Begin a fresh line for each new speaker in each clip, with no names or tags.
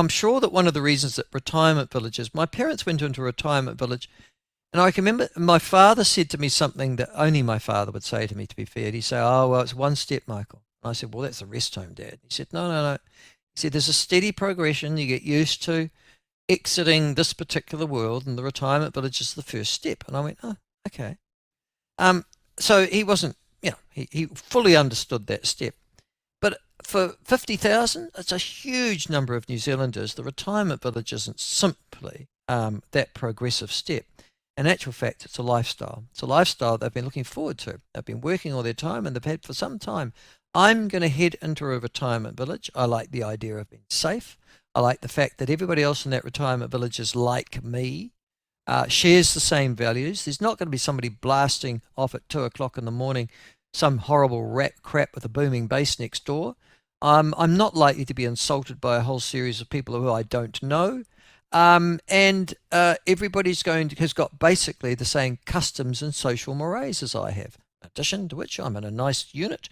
I'm sure that one of the reasons that retirement villages, my parents went into a retirement village, and I can remember my father said to me something that only my father would say to me, to be fair. He'd say, "Oh, well, it's one step, Michael." And I said, "Well, that's a rest home, Dad." He said, "No, no, no." He said, "There's a steady progression. You get used to exiting this particular world, and the retirement village is the first step." And I went, "Oh, okay." Um, so he wasn't, he fully understood that step. But for 50,000, it's a huge number of New Zealanders. The retirement village isn't simply that progressive step. In actual fact, it's a lifestyle. It's a lifestyle they've been looking forward to. They've been working all their time, and they've had for some time. I'm going to head into a retirement village. I like the idea of being safe. I like the fact that everybody else in that retirement village is like me, shares the same values. There's not going to be somebody blasting off at 2 o'clock in the morning, some horrible rat crap with a booming bass next door. I'm not likely to be insulted by a whole series of people who I don't know. And everybody's has got basically the same customs and social mores as I have. In addition to which, I'm in a nice unit,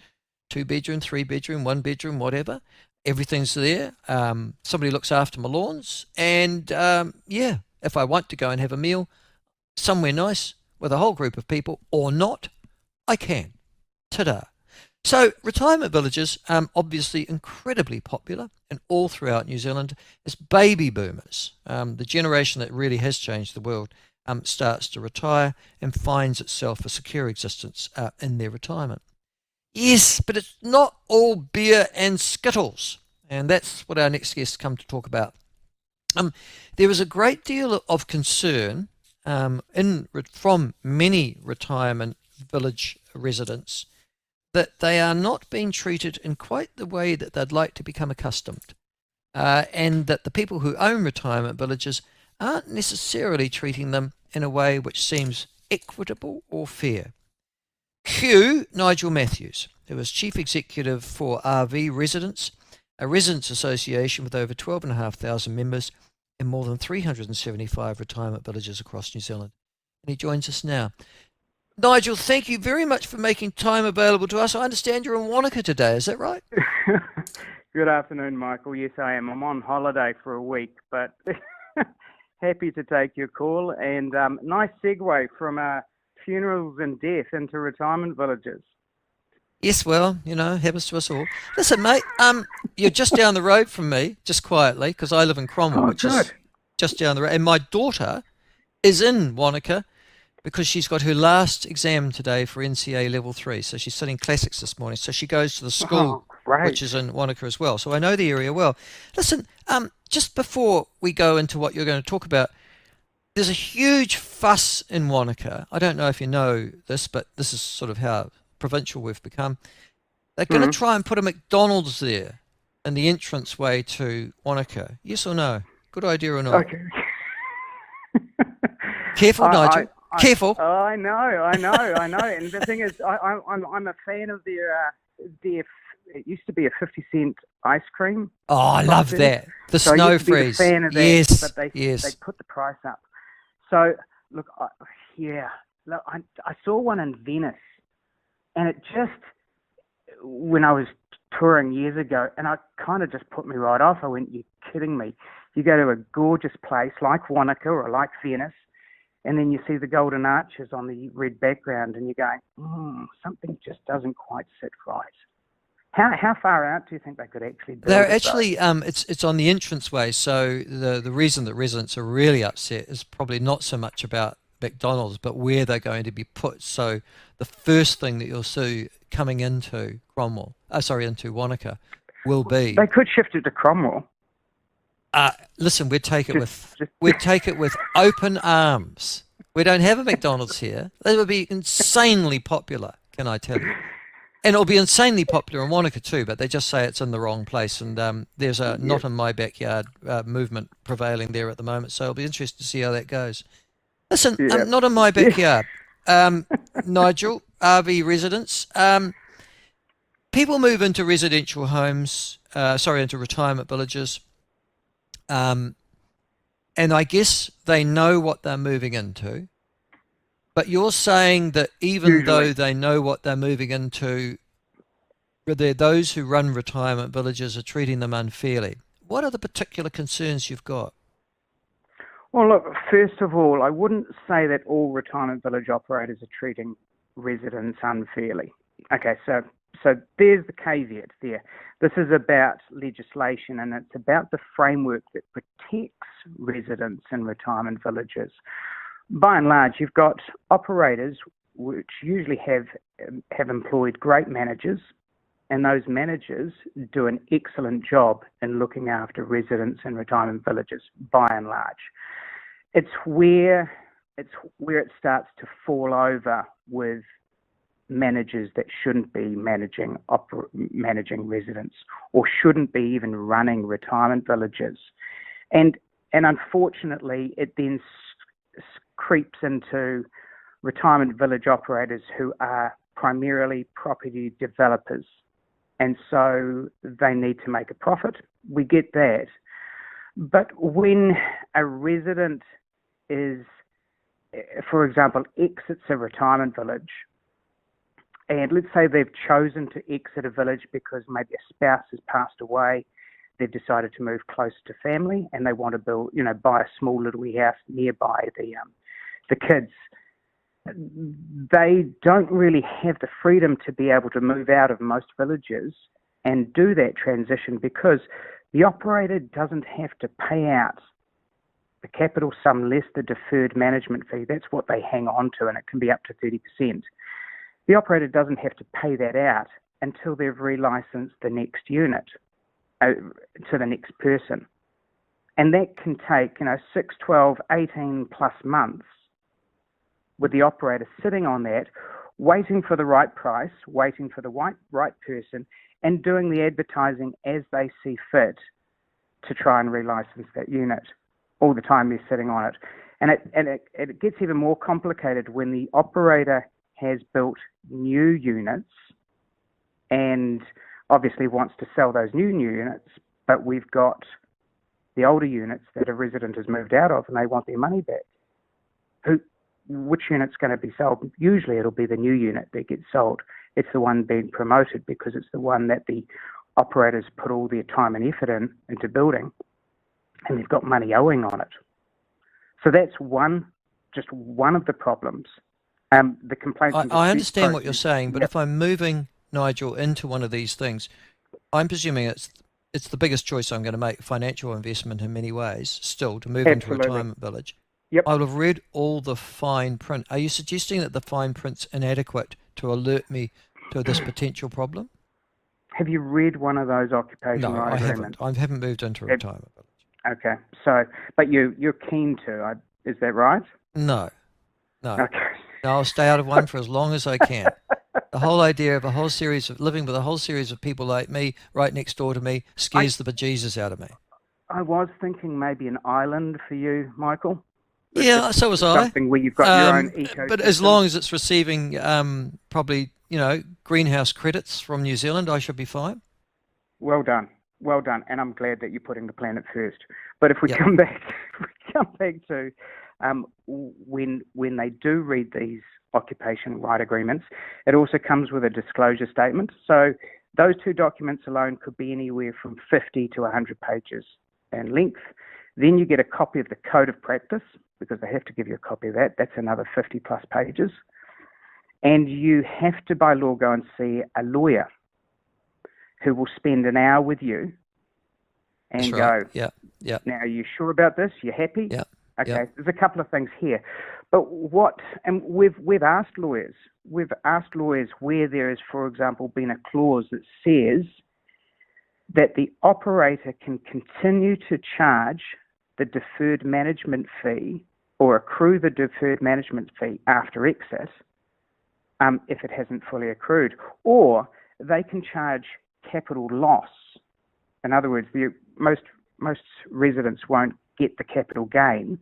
2 bedroom, 3 bedroom, 1 bedroom, whatever. Everything's there. Somebody looks after my lawns. And if I want to go and have a meal somewhere nice with a whole group of people or not, I can. Ta-da. So retirement villages, obviously incredibly popular and all throughout New Zealand as baby boomers, the generation that really has changed the world, starts to retire and finds itself a secure existence in their retirement. Yes, but it's not all beer and skittles, and that's what our next guests come to talk about. There is a great deal of concern from many retirement village residents that they are not being treated in quite the way that they'd like to become accustomed, and that the people who own retirement villages aren't necessarily treating them in a way which seems equitable or fair. Cue Nigel Matthews, who is Chief Executive for RV Residents, a residents association with over 12,500 members in more than 375 retirement villages across New Zealand. And he joins us now. Nigel, thank you very much for making time available to us. I understand you're in Wanaka today, is that right?
Good afternoon, Michael. Yes, I am. I'm on holiday for a week, but happy to take your call. And nice segue from funerals and death into retirement villages.
Yes, well, happens to us all. Listen, mate, you're just down the road from me, just quietly, because I live in Cromwell, which is just down the road. And my daughter is in Wanaka, because she's got her last exam today for NCA Level 3. So she's studying classics this morning. So she goes to the school, which is in Wanaka as well. So I know the area well. Listen, just before we go into what you're going to talk about, there's a huge fuss in Wanaka. I don't know if you know this, but this is sort of how provincial we've become. They're going to try and put a McDonald's there in the entranceway to Wanaka. Yes or no? Good idea or not?
Okay.
Careful, Nigel. Careful.
I know. And the thing is, I'm a fan of their it used to be a 50-cent ice cream.
Oh, I love that. The snow freeze.
I used to be a fan of that,
yes,
but they put the price up. So, look, I saw one in Venice, and it just, when I was touring years ago, and I kind of just put me right off. I went, "You're kidding me." You go to a gorgeous place like Wanaka or like Venice, and then you see the golden arches on the red background, and you're going, something just doesn't quite sit right. How far out do you think they could actually build?
They're actually, it's on the entranceway. So the reason that residents are really upset is probably not so much about McDonald's, but where they're going to be put. So the first thing that you'll see coming into into Wanaka will be.
They could shift it to Cromwell.
Listen, we'd take it with open arms. We don't have a McDonald's here. They would be insanely popular, can I tell you? And it'll be insanely popular in Wanaka too, but they just say it's in the wrong place. And there's a not in my backyard movement prevailing there at the moment. So it'll be interesting to see how that goes. Listen, not in my backyard. Nigel, RV residents. People move into residential homes, into retirement villages. And I guess they know what they're moving into. But you're saying that even though they know what they're moving into, those who run retirement villages are treating them unfairly. what are the particular concerns you've got?
Well, look, first of all, I wouldn't say that all retirement village operators are treating residents unfairly. Okay, so there's the caveat there. This is about legislation, and it's about the framework that protects residents in retirement villages. By and large, you've got operators which usually have employed great managers, and those managers do an excellent job in looking after residents in retirement villages, by and large. It's where it starts to fall over with managers that shouldn't be managing residents, or shouldn't be even running retirement villages, and unfortunately it then creeps into retirement village operators who are primarily property developers, and so they need to make a profit. We get that, but when a resident is, for example, exits a retirement village, and let's say they've chosen to exit a village because maybe a spouse has passed away, they've decided to move closer to family, and they want to build, buy a small little house nearby the kids. They don't really have the freedom to be able to move out of most villages and do that transition, because the operator doesn't have to pay out the capital sum less the deferred management fee. That's what they hang on to, and it can be up to 30%. The operator doesn't have to pay that out until they've relicensed the next unit to the next person. And that can take, 6, 12, 18 plus months with the operator sitting on that, waiting for the right price, waiting for the right person, and doing the advertising as they see fit to try and relicense that unit. All the time they're sitting on it. And it gets even more complicated when the operator has built new units and obviously wants to sell those new units, but we've got the older units that a resident has moved out of and they want their money back. Which unit's going to be sold? Usually it'll be the new unit that gets sold. It's the one being promoted because it's the one that the operators put all their time and effort into building, and they've got money owing on it. So that's just one of the problems. The complaints.
I understand what you're saying, but if I'm moving, Nigel, into one of these things, I'm presuming it's the biggest choice I'm going to make, financial investment in many ways, still, to move into a retirement village.
Yep.
I will have read all the fine print. Are you suggesting that the fine print's inadequate to alert me to this potential problem?
Have you read one of those occupation right agreements?
No, I haven't moved into a retirement village.
Okay, so, but you're keen to, is that right?
No.
Okay.
No, I'll stay out of one for as long as I can. The whole idea of living with a whole series of people like me right next door to me scares the bejesus out of me.
I was thinking maybe an island for you, Michael.
Yeah, so was I.
Something where you've got your own ecosystem.
But as long as it's receiving probably, greenhouse credits from New Zealand, I should be fine.
Well done. And I'm glad that you're putting the planet first. But if we come back to when they do read these occupation right agreements, it also comes with a disclosure statement. So those two documents alone could be anywhere from 50 to 100 pages in length. Then you get a copy of the code of practice, because they have to give you a copy of that. That's another 50 plus pages. And you have to, by law, go and see a lawyer who will spend an hour with you and go,
yeah.
Now, are you sure about this? You happy?
Yeah.
Okay, There's a couple of things here. But we've asked lawyers where there has, for example, been a clause that says that the operator can continue to charge the deferred management fee or accrue the deferred management fee after exit if it hasn't fully accrued, or they can charge capital loss. In other words, most residents won't get the capital gain,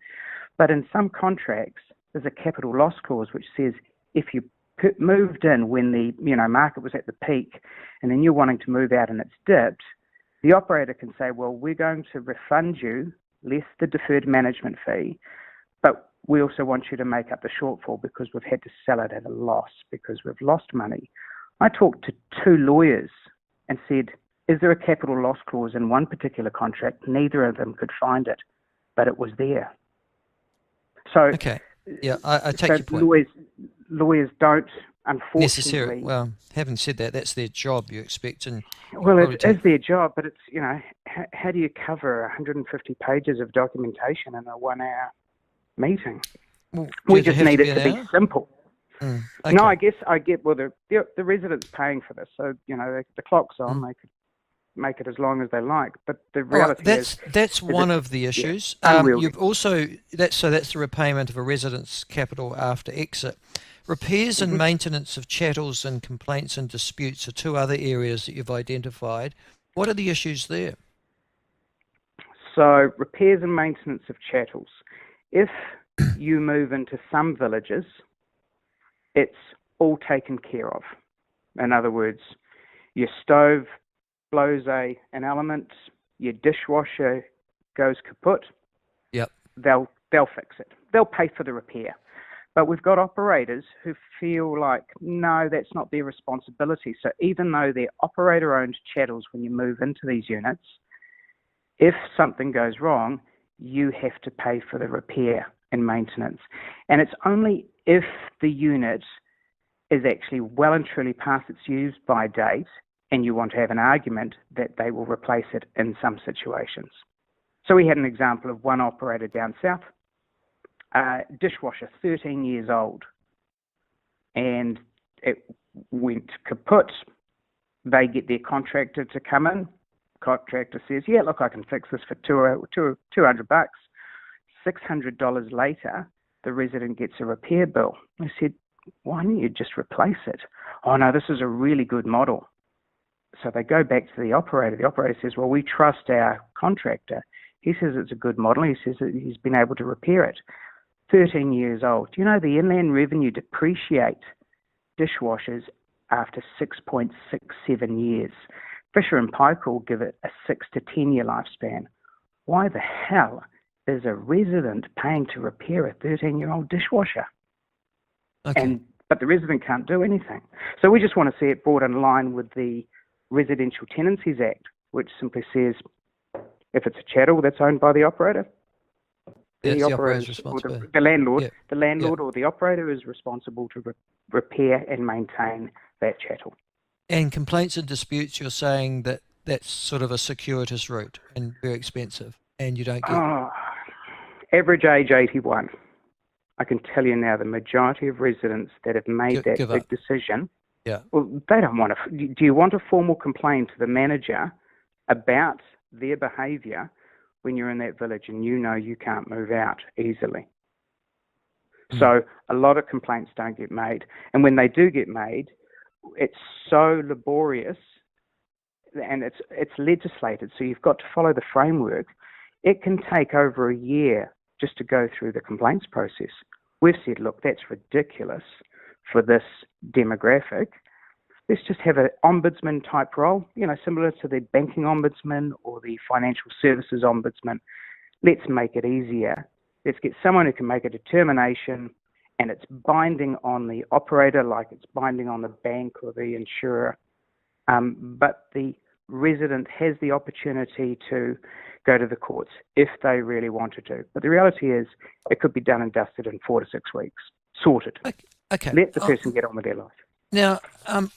but in some contracts there's a capital loss clause which says if you moved in when the market was at the peak and then you're wanting to move out and it's dipped, the operator can say, well, we're going to refund you less the deferred management fee, but we also want you to make up the shortfall because we've had to sell it at a loss because we've lost money. I talked to two lawyers and said, is there a capital loss clause in one particular contract? Neither of them could find it, but it was there. So,
Okay. Yeah, I take
so
your point.
lawyers don't,
Necessary.
unfortunately.
Well, having said that, that's their job. You expect, and you
Well, it
probably
is
take.
their job, but it's, how do you cover 150 pages of documentation in a 1 hour meeting?
Well,
We
does it
just
have to
need
be
it
an
to be
hour?
simple. No,
Okay.
I get. Well, the resident's paying for this, so the clock's on.
Mm.
They could make it as long as they like, but the
All right.
reality
That's
is
one
it's
of the issues.
unwieldy.
You've also that's the repayment of a resident's capital after exit. Repairs and
hmm
maintenance of chattels and complaints and disputes are two other areas that you've identified. What are the issues there?
So repairs and maintenance of chattels. If you move into some villages, it's all taken care of. In other words, your stove blows an element, your dishwasher goes kaput,
Yep.
they'll fix it. They'll pay for the repair. But we've got operators who feel like, no, that's not their responsibility. So even though they're operator-owned chattels when you move into these units, if something goes wrong, you have to pay for the repair and maintenance. And it's only if the unit is actually well and truly past its use-by date and you want to have an argument that they will replace it in some situations. So we had an example of one operator down south, dishwasher, 13 years old, and it went kaput. They get their contractor to come in. Contractor says, yeah, look, I can fix this for $200. $600 later, the resident gets a repair bill. I said, why don't you just replace it? Oh, no, this is a really good model. So they go back to the operator. The operator says, well, we trust our contractor. He says it's a good model. He says that he's been able to repair it. 13 years old. Do you know the Inland Revenue depreciate dishwashers after 6.67 years? Fisher and Paykel will give it a 6 to 10 year lifespan. Why the hell is a resident paying to repair a 13-year-old dishwasher?
Okay.
But the resident can't do anything. So we just want to see it brought in line with the Residential Tenancies Act, which simply says if it's a chattel that's owned by the operator,
That's
the
the operator's
operator or
responsibility.
the landlord,
Yeah.
the landlord or the operator is responsible to repair and maintain that chattel.
And complaints and disputes, you're saying that that's sort of a circuitous route and very expensive, and you don't get.
Oh, average age 81. I can tell you now the majority of residents that have made that
Give
big
up.
decision,
Yeah.
well, they don't want to. Do you want a formal complaint to the manager about their behaviour when you're in that village and you know you can't move out easily? So a lot of complaints don't get made. And when they do get made, it's so laborious and it's legislated. So you've got to follow the framework. It can take over a year just to go through the complaints process. We've said, look, that's ridiculous for this demographic. Let's just have an ombudsman type role, similar to the banking ombudsman or the financial services ombudsman. Let's make it easier. Let's get someone who can make a determination and it's binding on the operator like it's binding on the bank or the insurer. But the resident has the opportunity to go to the courts if they really wanted to. But the reality is it could be done and dusted in 4 to 6 weeks. Sorted.
Okay.
Let the person get on with their life.
Now,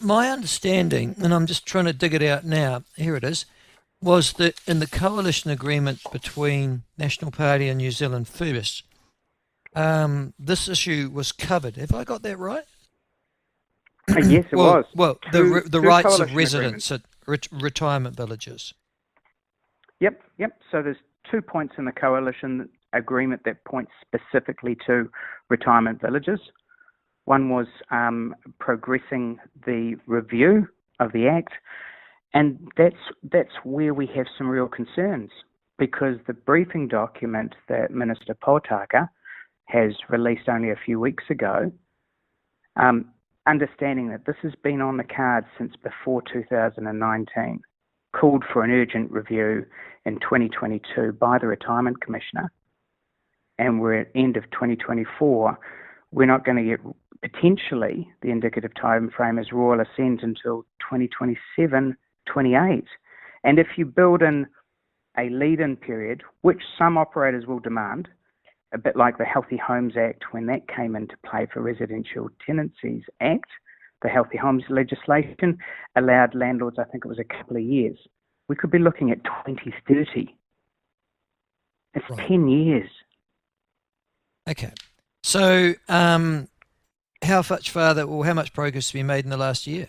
my understanding, and I'm just trying to dig it out now, here it is, was that in the coalition agreement between National Party and New Zealand First, this issue was covered. Have I got that right?
Yes, it was.
Well,
Through
the rights of
coalition
residents at retirement villages.
Yep. So there's 2 points in the coalition agreement that point specifically to retirement villages. One was progressing the review of the Act, and that's where we have some real concerns because the briefing document that Minister Potaka has released only a few weeks ago, understanding that this has been on the cards since before 2019, called for an urgent review in 2022 by the Retirement Commissioner, and we're at end of 2024, we're not going to get the indicative time frame as royal assent until 2027, 28. And if you build in a lead-in period, which some operators will demand, a bit like the Healthy Homes Act when that came into play for Residential Tenancies Act, the Healthy Homes legislation allowed landlords, I think it was a couple of years. We could be looking at 2030. It's
Right.
10 years.
Okay. So how much farther, or how much progress has been made in the last year?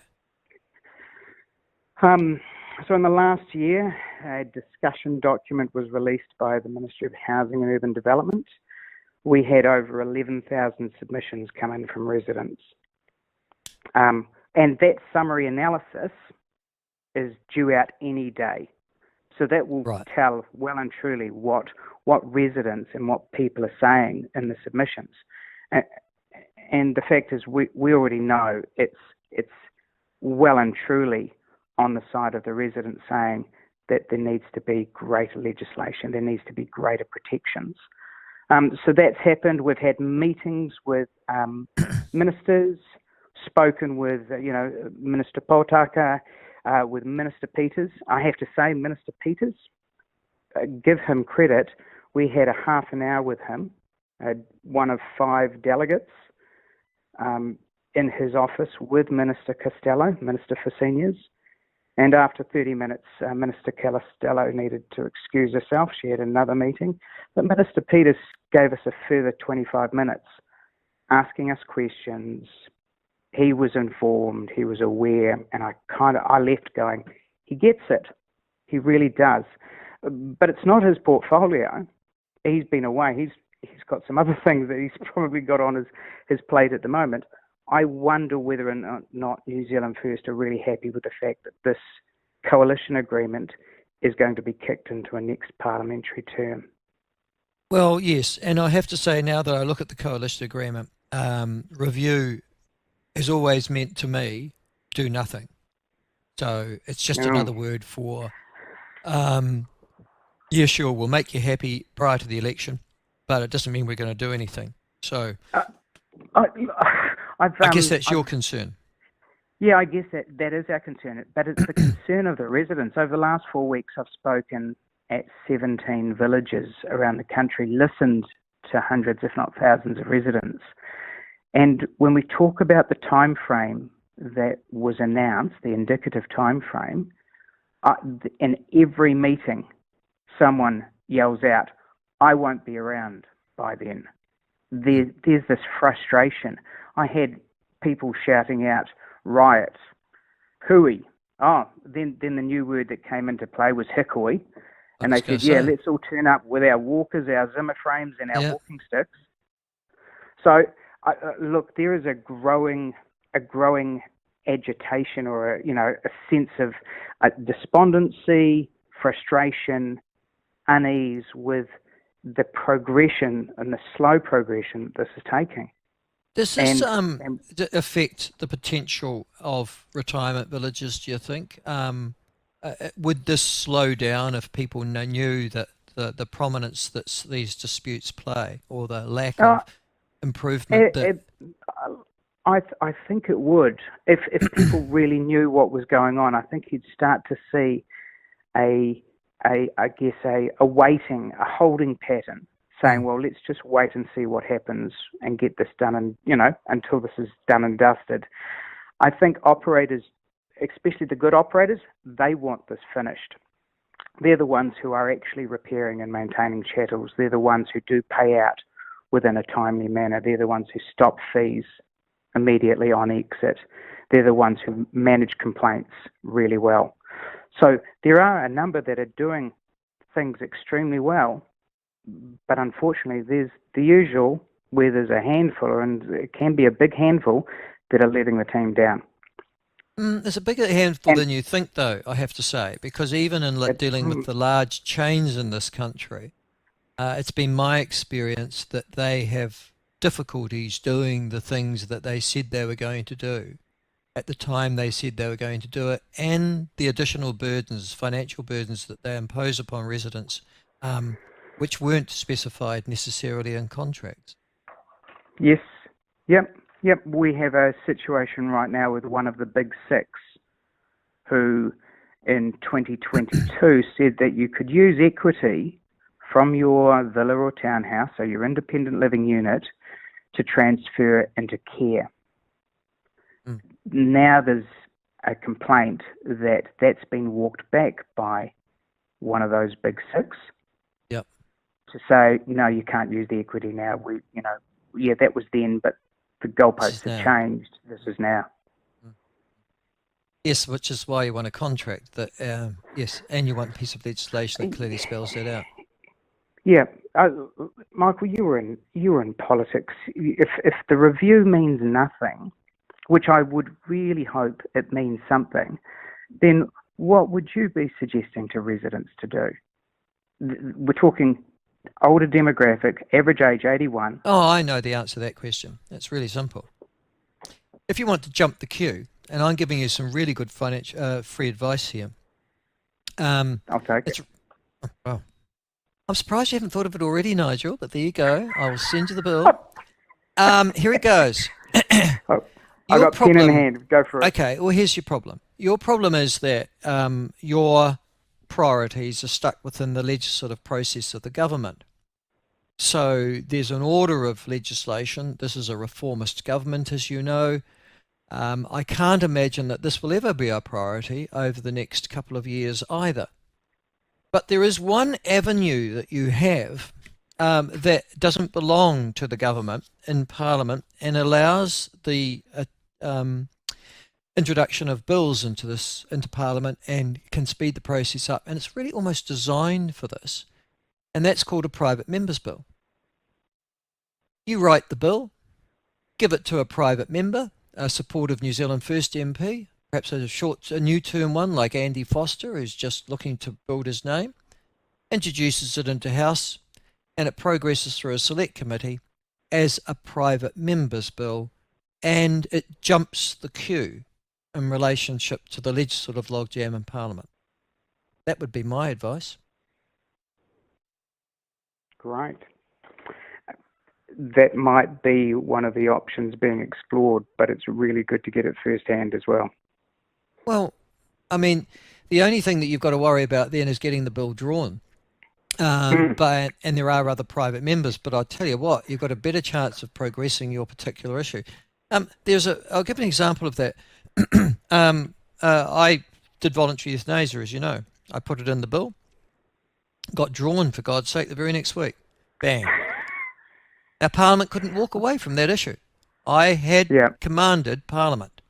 So in the last year, a discussion document was released by the Ministry of Housing and Urban Development. We had over 11,000 submissions come in from residents. And that summary analysis is due out any day. So that will tell well and truly what residents and what people are saying in the submissions. And the fact is, we already know it's well and truly on the side of the residents saying that there needs to be greater legislation, there needs to be greater protections. So that's happened. We've had meetings with ministers, spoken with Minister Potaka, with Minister Peters. I have to say, Minister Peters, give him credit. We had a half an hour with him, one of 5 delegates, in his office with Minister Costello, Minister for Seniors. And after 30 minutes, Minister Costello needed to excuse herself. She had another meeting. But Minister Peters gave us a further 25 minutes asking us questions. He was informed, he was aware, and I left going, he gets it. He really does. But it's not his portfolio. He's been away. He's got some other things that he's probably got on his plate at the moment. I wonder whether or not New Zealand First are really happy with the fact that this coalition agreement is going to be kicked into a next parliamentary term.
Well, yes, and I have to say now that I look at the coalition agreement, review has always meant to me do nothing. So it's just another word for, yeah, sure, we'll make you happy prior to the election, but it doesn't mean we're going to do anything. So I guess that's your concern.
Yeah, I guess that is our concern, but it's the concern of the residents. Over the last 4 weeks, I've spoken at 17 villages around the country, listened to hundreds, if not thousands, of residents. And when we talk about the time frame that was announced, the indicative time frame, in every meeting, someone yells out, "I won't be around by then." There's this frustration. I had people shouting out, "Riot, hui." Oh, then the new word that came into play was hikoi. And they said, yeah, let's all turn up with our walkers, our Zimmer frames, and our walking sticks. So, look, there is a growing agitation, or a sense of despondency, frustration, unease with the progression and the slow progression this is taking.
Does this affect the potential of retirement villages, do you think? Would this slow down if people knew that the prominence that these disputes play, or the lack of improvement?
I think it would. If people really knew what was going on, I think you'd start to see a waiting, a holding pattern, saying, well, let's just wait and see what happens and get this done, and until this is done and dusted. I think operators, especially the good operators, they want this finished. They're the ones who are actually repairing and maintaining chattels. They're the ones who do pay out within a timely manner. They're the ones who stop fees immediately on exit. They're the ones who manage complaints really well. So there are a number that are doing things extremely well, but unfortunately there's the usual, where there's a handful, and it can be a big handful, that are letting the team down.
There's a bigger handful than you think, though, I have to say, because even in dealing with the large chains in this country, it's been my experience that they have difficulties doing the things that they said they were going to do at the time they said they were going to do it, and the additional burdens, financial burdens that they impose upon residents, which weren't specified necessarily in contracts.
Yes. Yep. We have a situation right now with one of the big six who in 2022 said that you could use equity from your villa or townhouse, so your independent living unit, to transfer into care.
Mm.
Now there's a complaint that that's been walked back by one of those big six.
Yep.
To say, no, you can't use the equity now. That was then, but the goalposts have changed. This is now.
Yes, which is why you want a contract that, yes, and you want a piece of legislation that clearly spells that out.
Yeah, Michael, you were in politics. If the review means nothing, which I would really hope it means something, then what would you be suggesting to residents to do? We're talking older demographic, average age 81.
Oh, I know the answer to that question. It's really simple. If you want to jump the queue, and I'm giving you some really good free advice here.
I'll take it.
Well, I'm surprised you haven't thought of it already, Nigel, but there you go. I will send you the bill. Here it goes.
I got pen in hand. Go for it.
Okay, well, here's your problem. Your problem is that your priorities are stuck within the legislative process of the government. So there's an order of legislation. This is a reformist government, as you know. I can't imagine that this will ever be our priority over the next couple of years either. But there is one avenue that you have that doesn't belong to the government in Parliament and allows the introduction of bills into Parliament and can speed the process up. And it's really almost designed for this. And that's called a private member's bill. You write the bill, give it to a private member, a supportive New Zealand First MP, perhaps a new term one like Andy Foster, who's just looking to build his name, introduces it into House, and it progresses through a select committee as a private member's bill, and it jumps the queue in relationship to the legislative logjam in Parliament. That would be my advice.
Great. That might be one of the options being explored, but it's really good to get it firsthand as well.
Well, I mean, the only thing that you've got to worry about then is getting the bill drawn. And there are other private members, but I'll tell you what, you've got a better chance of progressing your particular issue. I'll give an example of that. I did voluntary euthanasia, as you know. I put it in the bill, got drawn, for God's sake, the very next week. Bang. Our Parliament couldn't walk away from that issue. I had commanded Parliament.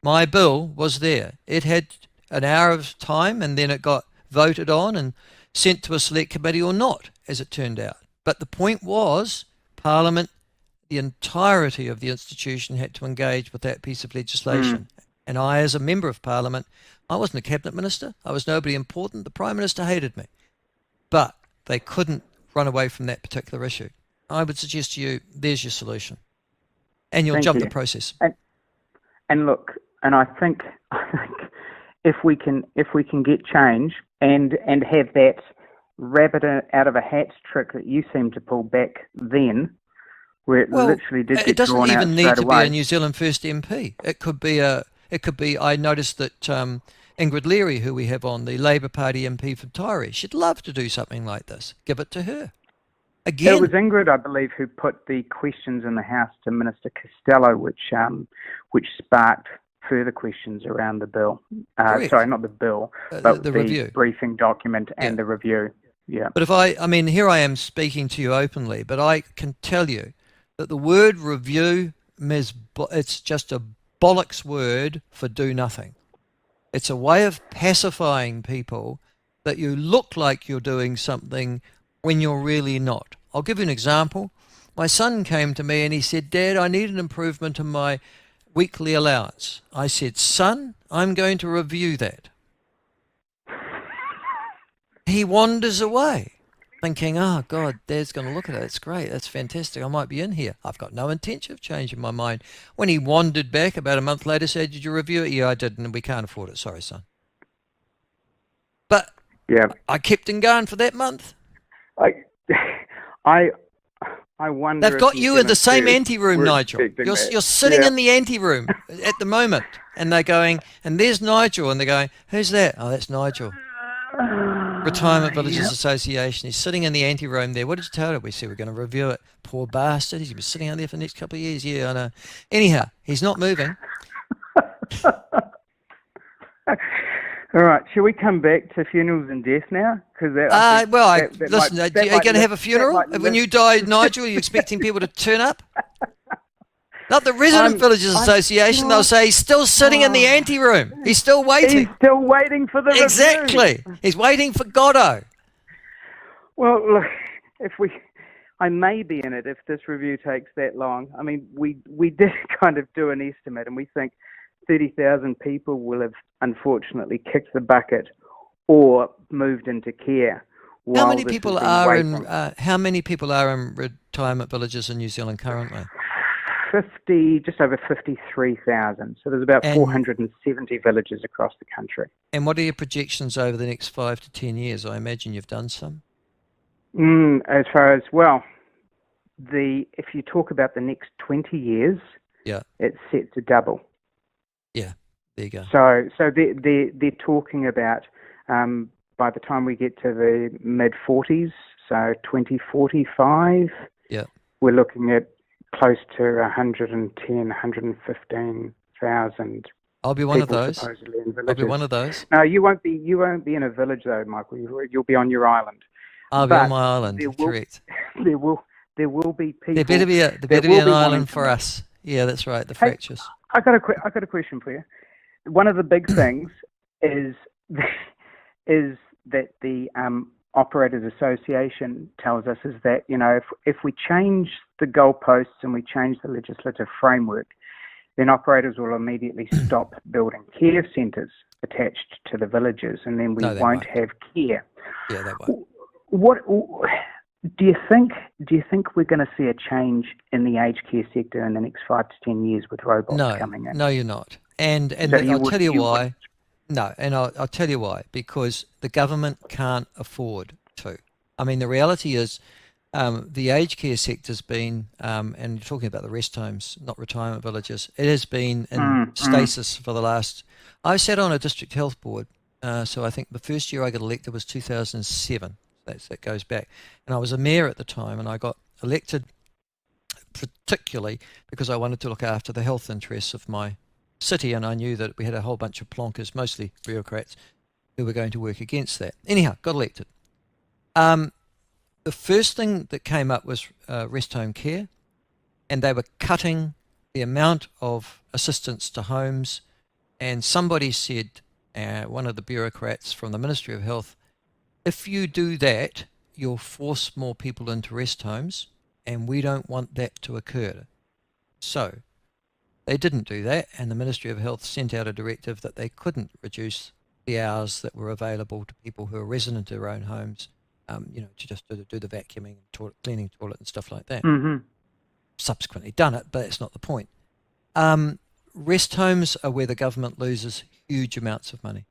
My bill was there. It had an hour of time, and then it got voted on and sent to a select committee or not, as it turned out. But the point was, Parliament, the entirety of the institution had to engage with that piece of legislation. And I, as a member of Parliament, I wasn't a cabinet minister. I was nobody important. The Prime Minister hated me. But they couldn't run away from that particular issue. I would suggest to you, there's your solution. And you'll jump the process.
And look, and I think if we can get change and have that rabbit out of a hat trick that you seem to pull back then, where it literally did get drawn out straight away. It doesn't even need to be a New Zealand First MP. It could be. I noticed that Ingrid Leary, who we have on, the Labour Party MP for Taieri, she'd love to do something like this. Give it to her. Again, it was Ingrid, I believe, who put the questions in the House to Minister Costello, which sparked further questions around the bill. Sorry, not the bill, but the review, briefing document, and the review. Yeah.
But here I am speaking to you openly, but I can tell you that the word review it's just a bollocks word for do nothing. It's a way of pacifying people that you look like you're doing something when you're really not. I'll give you an example. My son came to me and he said, "Dad, I need an improvement in my weekly allowance." I said, "Son, I'm going to review that." He wanders away thinking, "Oh, God, Dad's going to look at it. That's great. That's fantastic. I might be in here." I've got no intention of changing my mind. When he wandered back about a month later, said, "Did you review it?" "Yeah, I did, and we can't afford it. Sorry, son." But I kept him going for that month.
I wonder
They've
if
got
New
you in the
Zealand
same
Series
anteroom,
were
Nigel.
expecting that.
You're sitting
Yeah.
in the anteroom at the moment, and they're going, and there's Nigel, and they're going, who's that? Oh, that's Nigel. Retirement Villages
Yep.
Association. He's sitting in the anteroom there. What did you tell him? We said we're going to review it. Poor bastard. He's been sitting out there for the next couple of years. Yeah, I know. Anyhow, he's not moving.
All right, shall we come back to funerals and death now? Because
Listen, are you going to have a funeral? When you die, Nigel, are you expecting people to turn up? Not the Resident Villagers Association. They'll say he's still sitting in the anteroom. He's still waiting.
He's still waiting for the
Exactly.
review.
He's waiting for Godot.
Well, look, I may be in it if this review takes that long. I mean, we did kind of do an estimate, and we think 30,000 people will have unfortunately kicked the bucket or moved into care.
How many people are in retirement villages in New Zealand currently?
Just over 53,000. So there's about 470 villages across the country.
And what are your projections over the next 5 to 10 years? I imagine you've done some.
As far as, well, if you talk about the next 20 years,
yeah,
it's set to double.
Yeah, there you go.
So they're talking about by the time we get to the mid-40s, so 2045,
yeah,
we're looking at close to 110, 115,000.
I'll be one of those.
Supposedly in villages.
I'll be one of those.
No, you won't be. You won't be in a village though, Michael. You'll be on your island.
I'll be on my island. Correct.
There will be people.
There better be an island for us. Yeah, that's right. The fractures.
I got a question for you. One of the big things is that the Operators Association tells us is that, you know, if we change the goalposts and we change the legislative framework, then operators will immediately stop building care centres attached to the villages, and then we won't have care.
Yeah, that won't.
What do you think? Do you think we're going to see a change in the aged care sector in the next 5 to 10 years with robots coming in?
No, you're not. And
So
I'll tell you why. No, and I'll tell you why. Because the government can't afford to. I mean, the reality is the aged care sector's been, and you're talking about the rest homes, not retirement villages, it has been in stasis for the last... I sat on a district health board, so I think the first year I got elected was 2007. That goes back. And I was a mayor at the time, and I got elected particularly because I wanted to look after the health interests of my city, and I knew that we had a whole bunch of plonkers, mostly bureaucrats, who were going to work against that. Anyhow, got elected. The first thing that came up was rest home care, and they were cutting the amount of assistance to homes, and somebody said, one of the bureaucrats from the Ministry of Health, if you do that, you'll force more people into rest homes, and we don't want that to occur. So they didn't do that, and the Ministry of Health sent out a directive that they couldn't reduce the hours that were available to people who are resident in their own homes, to just do the vacuuming, cleaning toilet and stuff like that.
Mm-hmm.
Subsequently done it, but that's not the point. Rest homes are where the government loses huge amounts of money.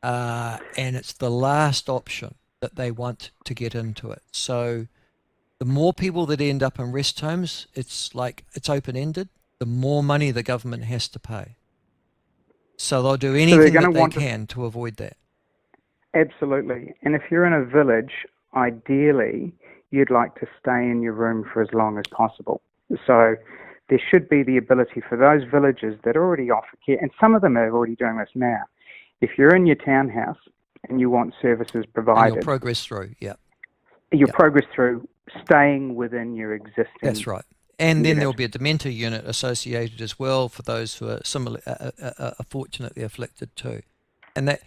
And it's the last option that they want to get into it. So the more people that end up in rest homes, it's open-ended, the more money the government has to pay. So they'll do anything that they can to avoid that.
Absolutely. And if you're in a village, ideally, you'd like to stay in your room for as long as possible. So there should be the ability for those villages that already offer care, and some of them are already doing this now. If you're in your townhouse and you want services provided...
And you'll progress through, yeah.
You'll progress through staying within your existing... That's
right. And then there'll be a dementia unit associated as well for those who are fortunately afflicted too. And that,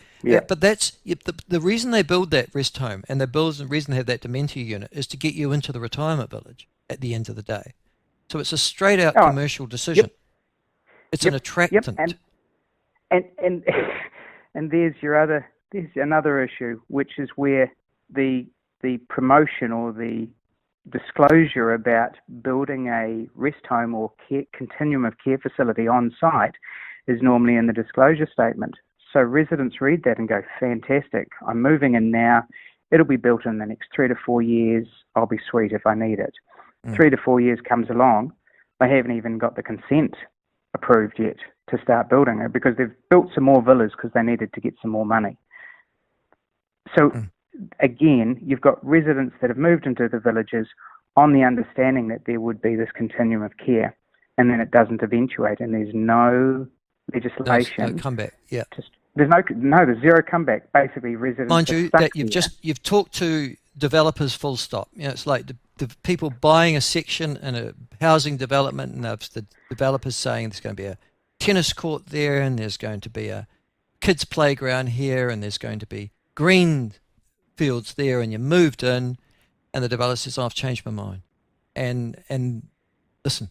but that's the reason they build that rest home, and the reason they have that dementia unit is to get you into the retirement village at the end of the day. So it's a straight out commercial decision. It's an attractant.
And there's another issue, which is where the promotion or the disclosure about building a rest home or continuum of care facility on site is normally in the disclosure statement. So residents read that and go, fantastic, I'm moving in now, it'll be built in the next 3 to 4 years. I'll be sweet if I need it. 3 to 4 years comes along, they haven't even got the consent approved yet to start building it because they've built some more villas because they needed to get some more money. So again, you've got residents that have moved into the villages on the understanding that there would be this continuum of care, and then it doesn't eventuate, and there's no legislation.
No comeback. Yeah.
There's zero comeback. Basically, residents.
Mind
are
you,
stuck
that you've talked to developers full stop. You know, it's like the people buying a section in a housing development, and the developers saying there's going to be a tennis court there, and there's going to be a kids playground here, and there's going to be green fields there, and you moved in, and the developer says, I've changed my mind. And listen,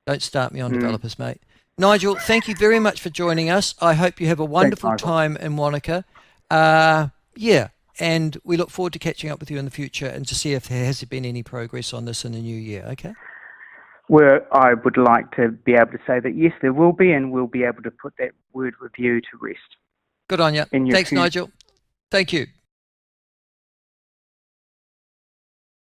don't start me on developers, mate. Nigel, thank you very much for joining us. I hope you have a wonderful time in Wanaka. Yeah, and we look forward to catching up with you in the future and to see if there has been any progress on this in the new year, okay?
Well, I would like to be able to say that yes, there will be, and we'll be able to put that word review to rest.
Good on you. Thanks, Nigel. Thank you.